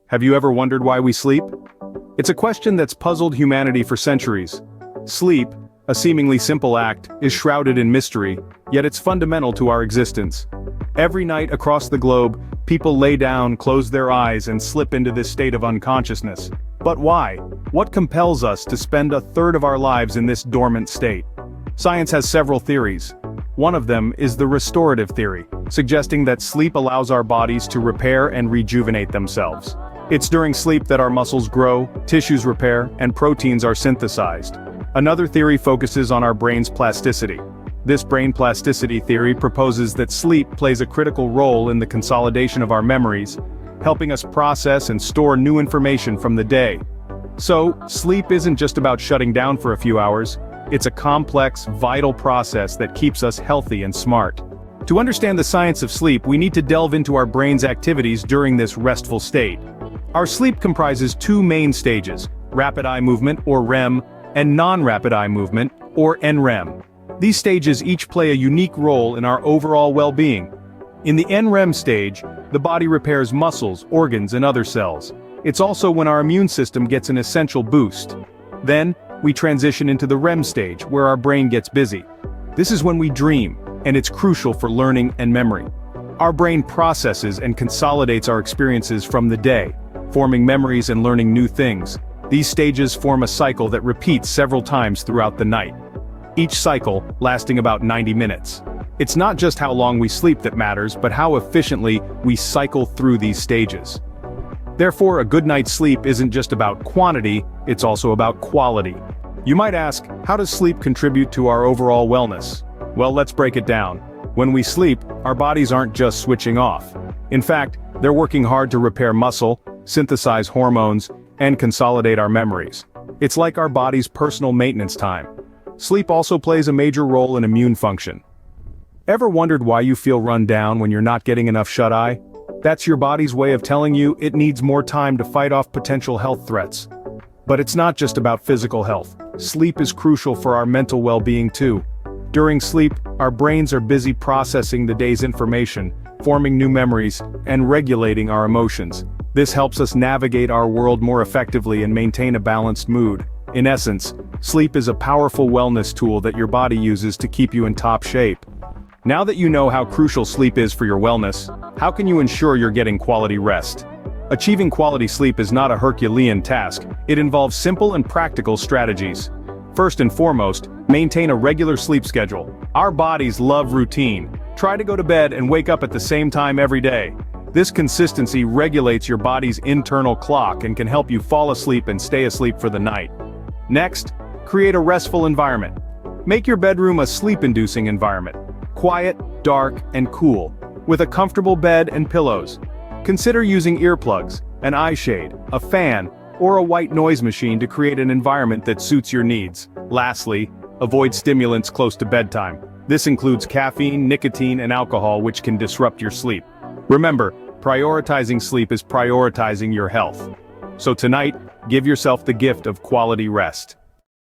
Have you ever wondered why we sleep? It's a question that's puzzled humanity for centuries. Sleep, a seemingly simple act, is shrouded in mystery, yet it's fundamental to our existence. Every night across the globe, people lay down, close their eyes, and slip into this state of unconsciousness. But why? What compels us to spend a third of our lives in this dormant state? Science has several theories. One of them is the restorative theory, suggesting that sleep allows our bodies to repair and rejuvenate themselves. It's during sleep that our muscles grow, tissues repair, and proteins are synthesized. Another theory focuses on our brain's plasticity. This brain plasticity theory proposes that sleep plays a critical role in the consolidation of our memories, helping us process and store new information from the day. So, sleep isn't just about shutting down for a few hours. It's a complex, vital process that keeps us healthy and smart. To understand the science of sleep, we need to delve into our brain's activities during this restful state. Our sleep comprises two main stages: rapid eye movement, or REM, and non-rapid eye movement, or NREM. These stages each play a unique role in our overall well-being. In the NREM stage, the body repairs muscles, organs, and other cells. It's also when our immune system gets an essential boost. Then, we transition into the REM stage, where our brain gets busy. This is when we dream, and it's crucial for learning and memory. Our brain processes and consolidates our experiences from the day, forming memories and learning new things. These stages form a cycle that repeats several times throughout the night, each cycle lasting about 90 minutes. It's not just how long we sleep that matters, but how efficiently we cycle through these stages. Therefore, a good night's sleep isn't just about quantity, it's also about quality. You might ask, how does sleep contribute to our overall wellness? Well, let's break it down. When we sleep, our bodies aren't just switching off. In fact, they're working hard to repair muscle, synthesize hormones, and consolidate our memories. It's like our body's personal maintenance time. Sleep also plays a major role in immune function. Ever wondered why you feel run down when you're not getting enough shut-eye? That's your body's way of telling you it needs more time to fight off potential health threats. But it's not just about physical health. Sleep is crucial for our mental well-being too. During sleep, our brains are busy processing the day's information, forming new memories, and regulating our emotions. This helps us navigate our world more effectively and maintain a balanced mood. In essence, sleep is a powerful wellness tool that your body uses to keep you in top shape. Now that you know how crucial sleep is for your wellness, how can you ensure you're getting quality rest? Achieving quality sleep is not a Herculean task. It involves simple and practical strategies. First and foremost, maintain a regular sleep schedule. Our bodies love routine. Try to go to bed and wake up at the same time every day. This consistency regulates your body's internal clock and can help you fall asleep and stay asleep for the night. Next, create a restful environment. Make your bedroom a sleep-inducing environment. Quiet, dark, and cool, with a comfortable bed and pillows. Consider using earplugs, an eye shade, a fan, or a white noise machine to create an environment that suits your needs. Lastly, avoid stimulants close to bedtime. This includes caffeine, nicotine, and alcohol, which can disrupt your sleep. Remember, prioritizing sleep is prioritizing your health. So tonight, give yourself the gift of quality rest.